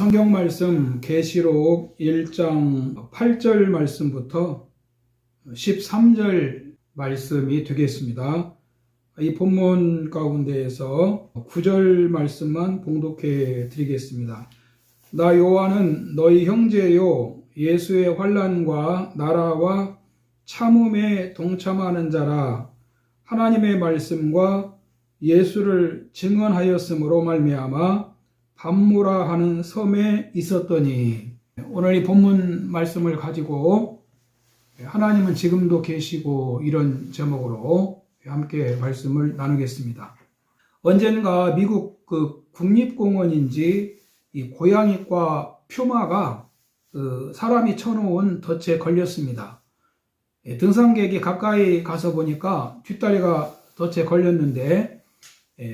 성경 말씀 계시록 1장 8절 말씀부터 13절 말씀이 되겠습니다. 이 본문 가운데에서 9절 말씀만 봉독해 드리겠습니다. 나 요한은 너희 형제요 예수의 환난과 나라와 참음에 동참하는 자라. 하나님의 말씀과 예수를 증언하였으므로 말미암아 밤무라 하는 섬에 있었더니. 오늘 이 본문 말씀을 가지고 하나님은 지금도 계시고 이런 제목으로 함께 말씀을 나누겠습니다. 언젠가 미국 국립공원인지 이 고양이과 퓨마가 사람이 쳐놓은 덫에 걸렸습니다. 등산객이 가까이 가서 보니까 뒷다리가 덫에 걸렸는데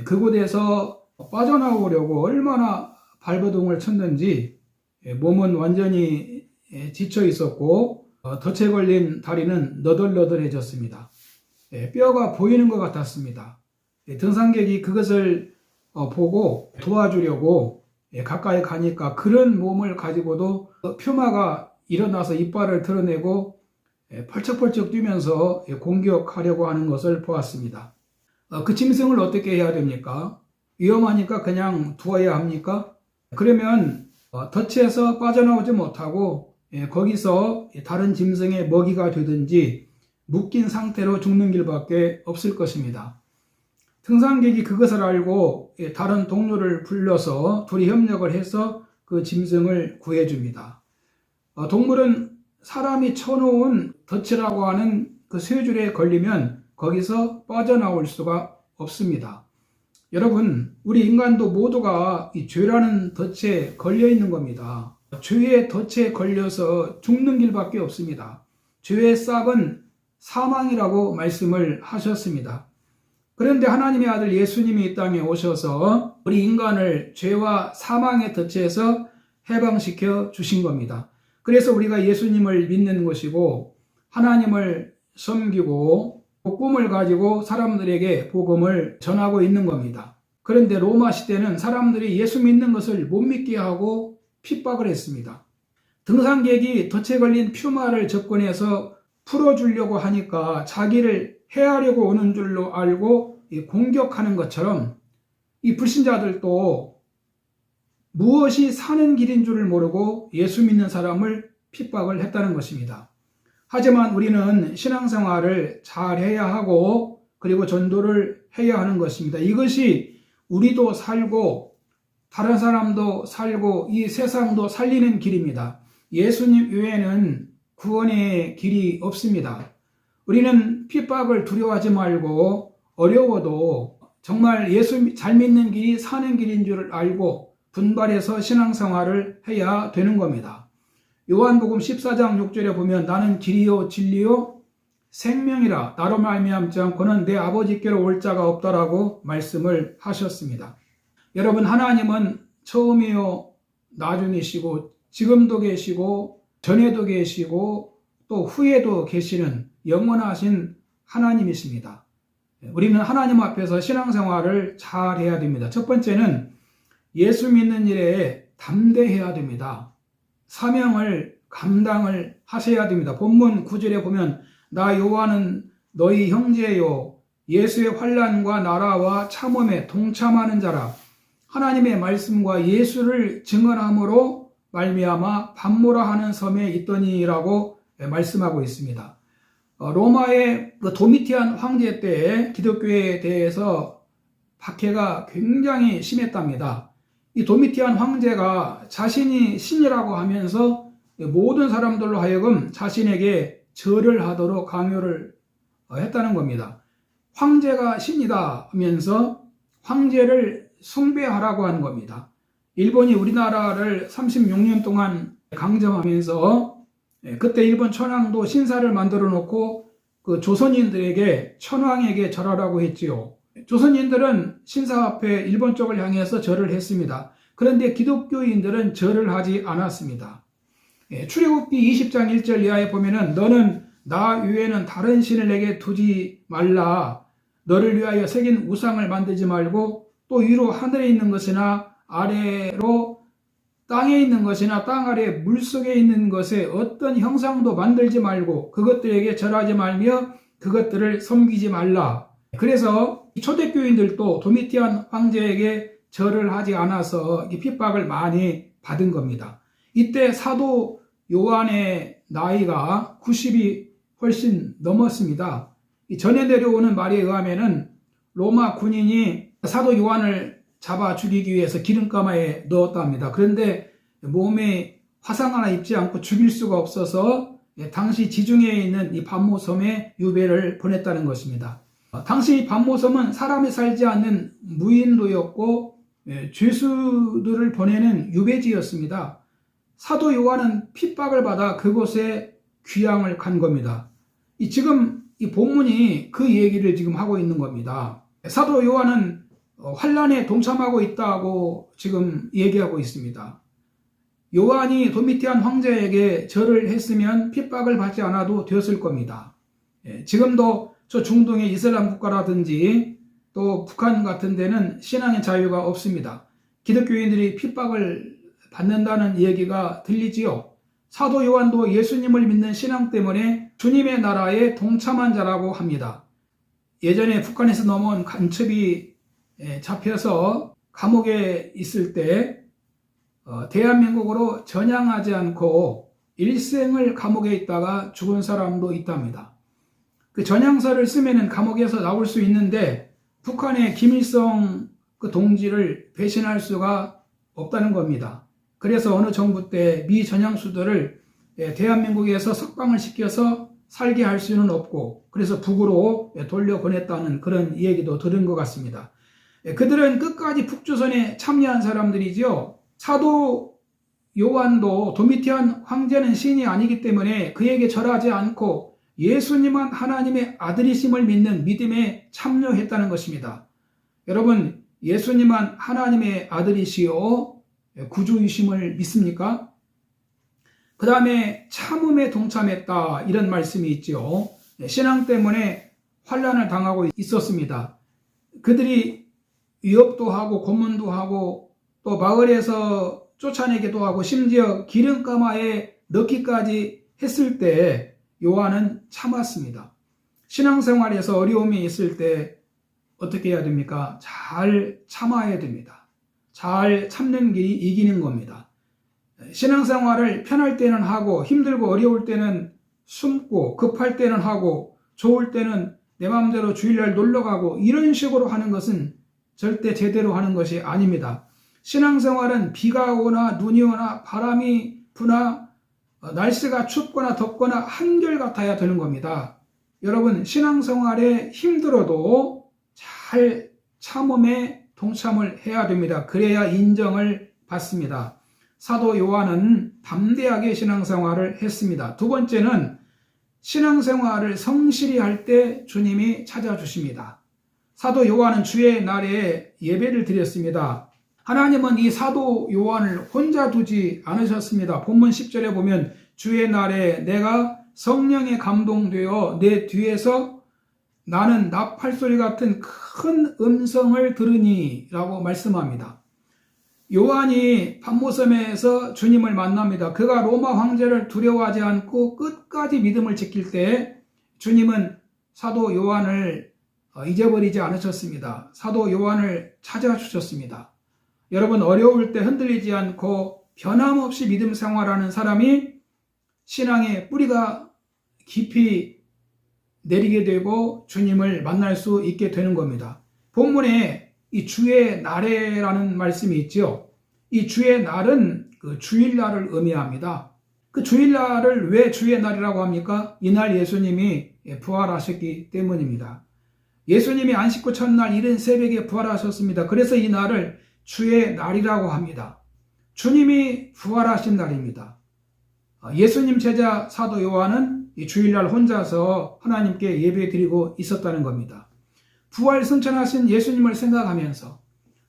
그곳에서 빠져나오려고 얼마나 발버둥을 쳤는지 몸은 완전히 지쳐 있었고 덫에 걸린 다리는 너덜너덜해졌습니다. 뼈가 보이는 것 같았습니다. 등산객이 그것을 보고 도와주려고 가까이 가니까 그런 몸을 가지고도 퓨마가 일어나서 이빨을 드러내고 펄쩍펄쩍 뛰면서 공격하려고 하는 것을 보았습니다. 그 짐승을 어떻게 해야 됩니까? 위험하니까 그냥 두어야 합니까? 그러면 덫에서 빠져나오지 못하고 거기서 다른 짐승의 먹이가 되든지 묶인 상태로 죽는 길밖에 없을 것입니다. 등산객이 그것을 알고 다른 동료를 불러서 둘이 협력을 해서 그 짐승을 구해줍니다. 동물은 사람이 쳐놓은 덫이라고 하는 그 쇠줄에 걸리면 거기서 빠져나올 수가 없습니다. 여러분, 우리 인간도 모두가 이 죄라는 덫에 걸려 있는 겁니다. 죄의 덫에 걸려서 죽는 길밖에 없습니다. 죄의 싹은 사망이라고 말씀을 하셨습니다. 그런데 하나님의 아들 예수님이 이 땅에 오셔서 우리 인간을 죄와 사망의 덫에서 해방시켜 주신 겁니다. 그래서 우리가 예수님을 믿는 것이고 하나님을 섬기고 꿈을 가지고 사람들에게 복음을 전하고 있는 겁니다. 그런데 로마 시대는 사람들이 예수 믿는 것을 못 믿게 하고 핍박을 했습니다. 등산객이 덫에 걸린 퓨마를 접근해서 풀어주려고 하니까 자기를 해하려고 오는 줄로 알고 공격하는 것처럼 이 불신자들도 무엇이 사는 길인 줄을 모르고 예수 믿는 사람을 핍박을 했다는 것입니다. 하지만 우리는 신앙생활을 잘 해야 하고 그리고 전도를 해야 하는 것입니다. 이것이 우리도 살고 다른 사람도 살고 이 세상도 살리는 길입니다. 예수님 외에는 구원의 길이 없습니다. 우리는 핍박을 두려워하지 말고 어려워도 정말 예수 잘 믿는 길이 사는 길인 줄 알고 분발해서 신앙생활을 해야 되는 겁니다. 요한복음 14장 6절에 보면 나는 길이요 진리요 생명이라 나로 말미암지 않고는 내 아버지께로 올 자가 없다라고 말씀을 하셨습니다. 여러분, 하나님은 처음이요 나중이시고 지금도 계시고 전에도 계시고 또 후에도 계시는 영원하신 하나님이십니다. 우리는 하나님 앞에서 신앙생활을 잘 해야 됩니다. 첫 번째는 예수 믿는 일에 담대해야 됩니다. 사명을 감당을 하셔야 됩니다. 본문 9절에 보면 나 요한은 너희 형제요 예수의 환난과 나라와 참음에 동참하는 자라. 하나님의 말씀과 예수를 증언함으로 말미암아 밤무라 하는 섬에 있더니라고 말씀하고 있습니다. 로마의 도미티안 황제 때 기독교에 대해서 박해가 굉장히 심했답니다. 이 도미티안 황제가 자신이 신이라고 하면서 모든 사람들로 하여금 자신에게 절을 하도록 강요를 했다는 겁니다. 황제가 신이다 하면서 황제를 숭배하라고 하는 겁니다. 일본이 우리나라를 36년 동안 강점하면서 그때 일본 천황도 신사를 만들어 놓고 그 조선인들에게 천황에게 절하라고 했지요. 조선인들은 신사 앞에 일본 쪽을 향해서 절을 했습니다. 그런데 기독교인들은 절을 하지 않았습니다. 출애굽기 20장 1절 이하에 보면은 너는 나 외에는 다른 신을 내게 두지 말라. 너를 위하여 새긴 우상을 만들지 말고 또 위로 하늘에 있는 것이나 아래로 땅에 있는 것이나 땅 아래 물속에 있는 것에 어떤 형상도 만들지 말고 그것들에게 절하지 말며 그것들을 섬기지 말라. 그래서 초대교인들도 도미티안 황제에게 절을 하지 않아서 핍박을 많이 받은 겁니다. 이때 사도 요한의 나이가 90이 훨씬 넘었습니다. 전해 내려오는 말에 의하면은 로마 군인이 사도 요한을 잡아 죽이기 위해서 기름가마에 넣었답니다. 그런데 몸에 화상 하나 입지 않고 죽일 수가 없어서 당시 지중해에 있는 이 반모섬에 유배를 보냈다는 것입니다. 당시 반모섬은 사람이 살지 않는 무인도였고 죄수들을 보내는 유배지였습니다. 사도 요한은 핍박을 받아 그곳에 귀향을 간 겁니다. 지금 이 본문이 그 얘기를 지금 하고 있는 겁니다. 사도 요한은 환란에 동참하고 있다고 지금 얘기하고 있습니다. 요한이 도미티안 황제에게 절을 했으면 핍박을 받지 않아도 되었을 겁니다. 지금도 저 중동의 이슬람 국가라든지 또 북한 같은 데는 신앙의 자유가 없습니다. 기독교인들이 핍박을 받는다는 얘기가 들리지요. 사도 요한도 예수님을 믿는 신앙 때문에 주님의 나라에 동참한 자라고 합니다. 예전에 북한에서 넘어온 간첩이 잡혀서 감옥에 있을 때 대한민국으로 전향하지 않고 일생을 감옥에 있다가 죽은 사람도 있답니다. 그 전향서를 쓰면은 감옥에서 나올 수 있는데 북한의 김일성 그 동지를 배신할 수가 없다는 겁니다. 그래서 어느 정부 때 미 전향수들을 대한민국에서 석방을 시켜서 살게 할 수는 없고 그래서 북으로 돌려보냈다는 그런 얘기도 들은 것 같습니다. 그들은 끝까지 북조선에 참여한 사람들이죠. 사도 요한도 도미티안 황제는 신이 아니기 때문에 그에게 절하지 않고 예수님은 하나님의 아들이심을 믿는 믿음에 참여했다는 것입니다. 여러분, 예수님은 하나님의 아들이시요 구주이심을 믿습니까? 그 다음에 참음에 동참했다 이런 말씀이 있죠. 신앙 때문에 환난을 당하고 있었습니다. 그들이 위협도 하고 고문도 하고 또 마을에서 쫓아내기도 하고 심지어 기름가마에 넣기까지 했을 때 요한은 참았습니다. 신앙생활에서 어려움이 있을 때 어떻게 해야 됩니까? 잘 참아야 됩니다. 잘 참는 길이 이기는 겁니다. 신앙생활을 편할 때는 하고 힘들고 어려울 때는 숨고 급할 때는 하고 좋을 때는 내 마음대로 주일날 놀러가고 이런 식으로 하는 것은 절대 제대로 하는 것이 아닙니다. 신앙생활은 비가 오나 눈이 오나 바람이 부나 날씨가 춥거나 덥거나 한결같아야 되는 겁니다. 여러분, 신앙생활에 힘들어도 잘 참음에 동참을 해야 됩니다. 그래야 인정을 받습니다. 사도 요한은 담대하게 신앙생활을 했습니다. 두 번째는 신앙생활을 성실히 할 때 주님이 찾아주십니다. 사도 요한은 주의 날에 예배를 드렸습니다. 하나님은 이 사도 요한을 혼자 두지 않으셨습니다. 본문 10절에 보면 주의 날에 내가 성령에 감동되어 내 뒤에서 나는 나팔소리 같은 큰 음성을 들으니 라고 말씀합니다. 요한이 pat모섬에서 주님을 만납니다. 그가 로마 황제를 두려워하지 않고 끝까지 믿음을 지킬 때 주님은 사도 요한을 잊어버리지 않으셨습니다. 사도 요한을 찾아주셨습니다. 여러분, 어려울 때 흔들리지 않고 변함없이 믿음 생활하는 사람이 신앙의 뿌리가 깊이 내리게 되고 주님을 만날 수 있게 되는 겁니다. 본문에 이 주의 날에라는 말씀이 있죠. 이 주의 날은 그 주일날을 의미합니다. 그 주일날을 왜 주의 날이라고 합니까? 이날 예수님이 부활하셨기 때문입니다. 예수님이 안식 후 첫날 이른 새벽에 부활하셨습니다. 그래서 이 날을 주의 날이라고 합니다. 주님이 부활하신 날입니다. 예수님 제자 사도 요한은 이 주일날 혼자서 하나님께 예배드리고 있었다는 겁니다. 부활 승천하신 예수님을 생각하면서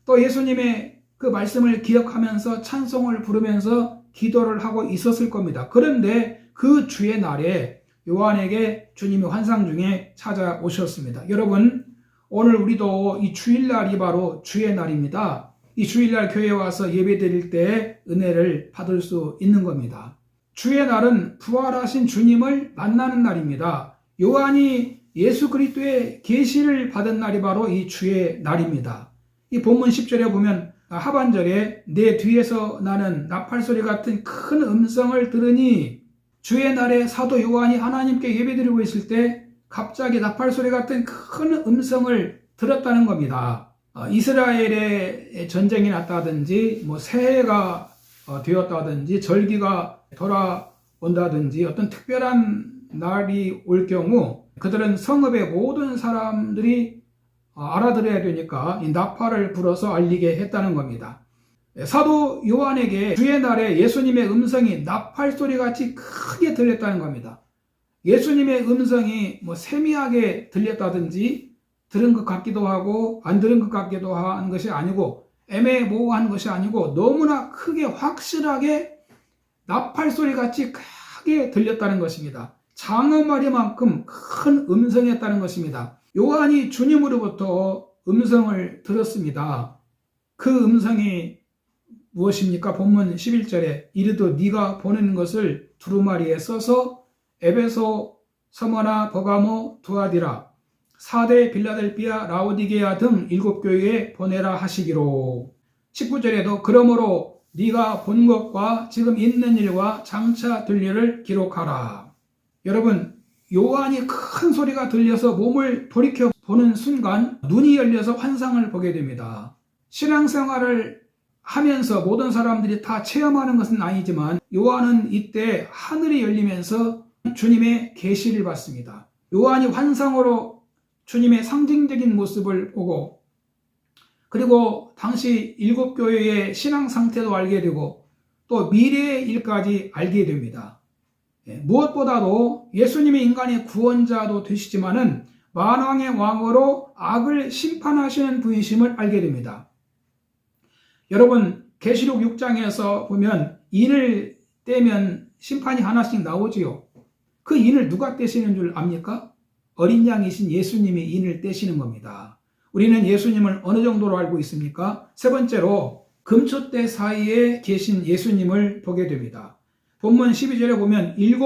또 예수님의 그 말씀을 기억하면서 찬송을 부르면서 기도를 하고 있었을 겁니다. 그런데 그 주의 날에 요한에게 주님이 환상 중에 찾아오셨습니다. 여러분, 오늘 우리도 이 주일날이 바로 주의 날입니다. 이 주일날 교회에 와서 예배드릴 때 은혜를 받을 수 있는 겁니다. 주의 날은 부활하신 주님을 만나는 날입니다. 요한이 예수 그리스도의 계시를 받은 날이 바로 이 주의 날입니다. 이 본문 10절에 보면 하반절에 내 뒤에서 나는 나팔소리 같은 큰 음성을 들으니, 주의 날에 사도 요한이 하나님께 예배드리고 있을 때 갑자기 나팔소리 같은 큰 음성을 들었다는 겁니다. 이스라엘의 전쟁이 났다든지 새해가 되었다든지 절기가 돌아온다든지 어떤 특별한 날이 올 경우 그들은 성읍의 모든 사람들이 알아들어야 되니까 이 나팔을 불어서 알리게 했다는 겁니다. 사도 요한에게 주의 날에 예수님의 음성이 나팔소리 같이 크게 들렸다는 겁니다. 예수님의 음성이 세미하게 들렸다든지 들은 것 같기도 하고 안 들은 것 같기도 한 것이 아니고 애매모호한 것이 아니고 너무나 크게 확실하게 나팔소리 같이 크게 들렸다는 것입니다. 장엄마리만큼 큰 음성이었다는 것입니다. 요한이 주님으로부터 음성을 들었습니다. 그 음성이 무엇입니까? 본문 11절에 이르도 네가 보는 것을 두루마리에 써서 에베소, 서머나, 버가모, 두아디라, 사대, 빌라델비아, 라오디게아 등 7교회에 보내라 하시기로. 19절에도 그러므로 네가 본 것과 지금 있는 일과 장차 될 일을 기록하라. 여러분, 요한이 큰 소리가 들려서 몸을 돌이켜 보는 순간 눈이 열려서 환상을 보게 됩니다. 신앙생활을 하면서 모든 사람들이 다 체험하는 것은 아니지만 요한은 이때 하늘이 열리면서 주님의 계시를 받습니다. 요한이 환상으로 주님의 상징적인 모습을 보고, 그리고 당시 7교회의 신앙 상태도 알게 되고 또 미래의 일까지 알게 됩니다. 무엇보다도 예수님이 인간의 구원자도 되시지만은 만왕의 왕으로 악을 심판하시는 분이심을 알게 됩니다. 여러분, 계시록 6장에서 보면 인을 떼면 심판이 하나씩 나오지요. 그 인을 누가 떼시는 줄 압니까? 어린 양이신 예수님이 인을 떼시는 겁니다. 우리는 예수님을 어느 정도로 알고 있습니까? 세 번째로 금초대 사이에 계신 예수님을 보게 됩니다. 본문 12절에 보면 7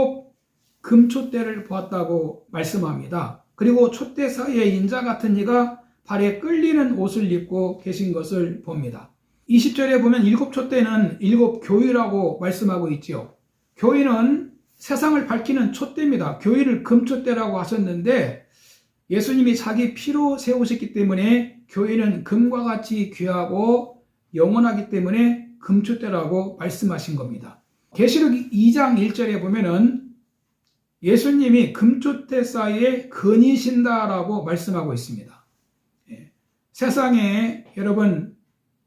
금초대를 보았다고 말씀합니다. 그리고 촛대 사이에 인자 같은 이가 발에 끌리는 옷을 입고 계신 것을 봅니다. 20절에 보면 7 촛대는 7 교회라고 말씀하고 있지요. 교회는 세상을 밝히는 촛대입니다. 교회를 금촛대라고 하셨는데 예수님이 자기 피로 세우셨기 때문에 교회는 금과 같이 귀하고 영원하기 때문에 금촛대라고 말씀하신 겁니다. 계시록 2장 1절에 보면은 예수님이 금촛대 사이에 거니신다라고 말씀하고 있습니다. 세상에 여러분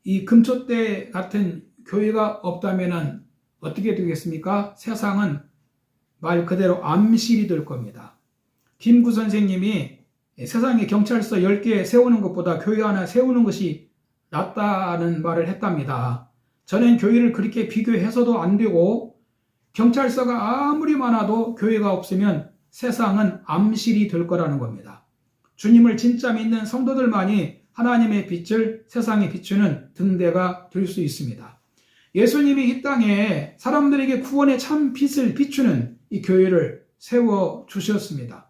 이 금촛대 같은 교회가 없다면은 어떻게 되겠습니까? 세상은 말 그대로 암실이 될 겁니다. 김구 선생님이 세상에 경찰서 10개 세우는 것보다 교회 하나 세우는 것이 낫다는 말을 했답니다. 저는 교회를 그렇게 비교해서도 안 되고 경찰서가 아무리 많아도 교회가 없으면 세상은 암실이 될 거라는 겁니다. 주님을 진짜 믿는 성도들만이 하나님의 빛을 세상에 비추는 등대가 될 수 있습니다. 예수님이 이 땅에 사람들에게 구원의 참 빛을 비추는 이 교회를 세워주셨습니다.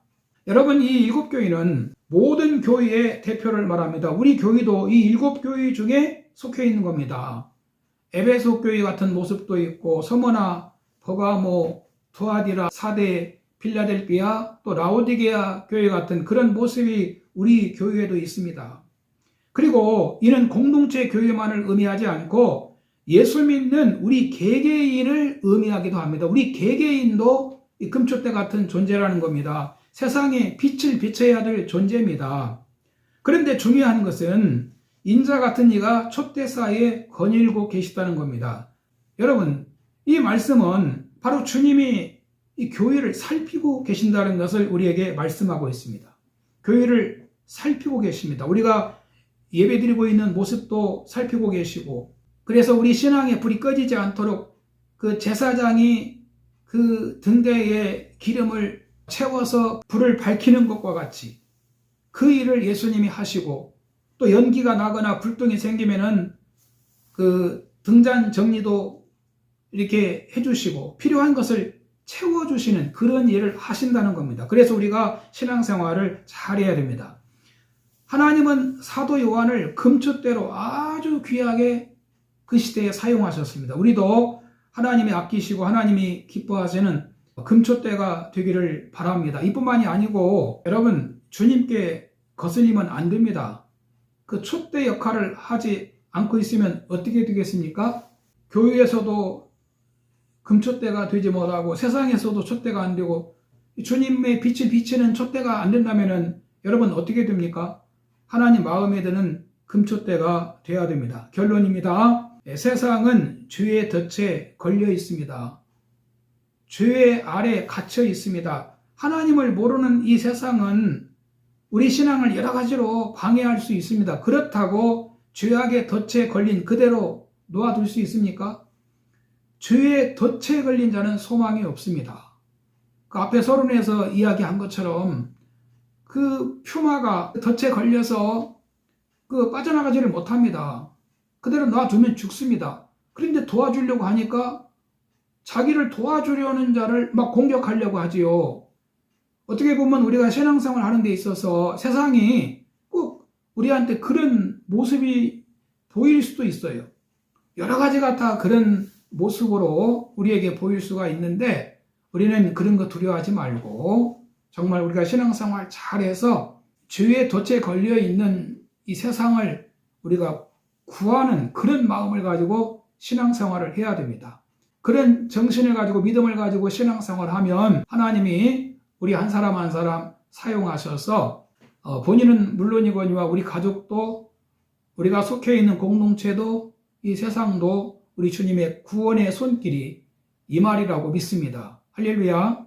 여러분, 이 7교회는 모든 교회의 대표를 말합니다. 우리 교회도 이 7교회 중에 속해 있는 겁니다. 에베소 교회 같은 모습도 있고 서머나, 버가모, 두아디라, 사대, 빌라델비아, 또 라오디게아 교회 같은 그런 모습이 우리 교회에도 있습니다. 그리고 이는 공동체 교회만을 의미하지 않고 예수 믿는 우리 개개인을 의미하기도 합니다. 우리 개개인도 이 금촛대 같은 존재라는 겁니다. 세상에 빛을 비춰야 될 존재입니다. 그런데 중요한 것은 인자 같은 이가 촛대 사이에 거닐고 계시다는 겁니다. 여러분, 이 말씀은 바로 주님이 이 교회를 살피고 계신다는 것을 우리에게 말씀하고 있습니다. 교회를 살피고 계십니다. 우리가 예배드리고 있는 모습도 살피고 계시고, 그래서 우리 신앙의 불이 꺼지지 않도록 그 제사장이 그 등대에 기름을 채워서 불을 밝히는 것과 같이 그 일을 예수님이 하시고, 또 연기가 나거나 불똥이 생기면은 그 등잔 정리도 이렇게 해주시고 필요한 것을 채워주시는 그런 일을 하신다는 겁니다. 그래서 우리가 신앙생활을 잘해야 됩니다. 하나님은 사도 요한을 금촛대로 아주 귀하게 그 시대에 사용하셨습니다. 우리도 하나님이 아끼시고 하나님이 기뻐하시는 금촛대가 되기를 바랍니다. 이뿐만이 아니고 여러분 주님께 거슬리면 안 됩니다. 그 촛대 역할을 하지 않고 있으면 어떻게 되겠습니까? 교회에서도 금촛대가 되지 못하고 세상에서도 촛대가 안 되고 주님의 빛을 비치는 촛대가 안 된다면 여러분 어떻게 됩니까? 하나님 마음에 드는 금촛대가 되어야 됩니다. 결론입니다. 세상은 죄의 덫에 걸려 있습니다. 죄의 아래 갇혀 있습니다. 하나님을 모르는 이 세상은 우리 신앙을 여러 가지로 방해할 수 있습니다. 그렇다고 죄악의 덫에 걸린 그대로 놓아둘 수 있습니까? 죄의 덫에 걸린 자는 소망이 없습니다. 그 앞에 서론에서 이야기한 것처럼 그 퓨마가 덫에 걸려서 빠져나가지를 못합니다. 그대로 놔두면 죽습니다. 그런데 도와주려고 하니까 자기를 도와주려는 자를 막 공격하려고 하지요. 어떻게 보면 우리가 신앙생활 하는 데 있어서 세상이 꼭 우리한테 그런 모습이 보일 수도 있어요. 여러 가지가 다 그런 모습으로 우리에게 보일 수가 있는데 우리는 그런 거 두려워하지 말고 정말 우리가 신앙생활 잘해서 죄의 덫에 걸려있는 이 세상을 우리가 구하는 그런 마음을 가지고 신앙생활을 해야 됩니다. 그런 정신을 가지고 믿음을 가지고 신앙생활을 하면 하나님이 우리 한 사람 한 사람 사용하셔서 본인은 물론이거니와 우리 가족도 우리가 속해 있는 공동체도 이 세상도 우리 주님의 구원의 손길이 임하리라고 믿습니다. 할렐루야.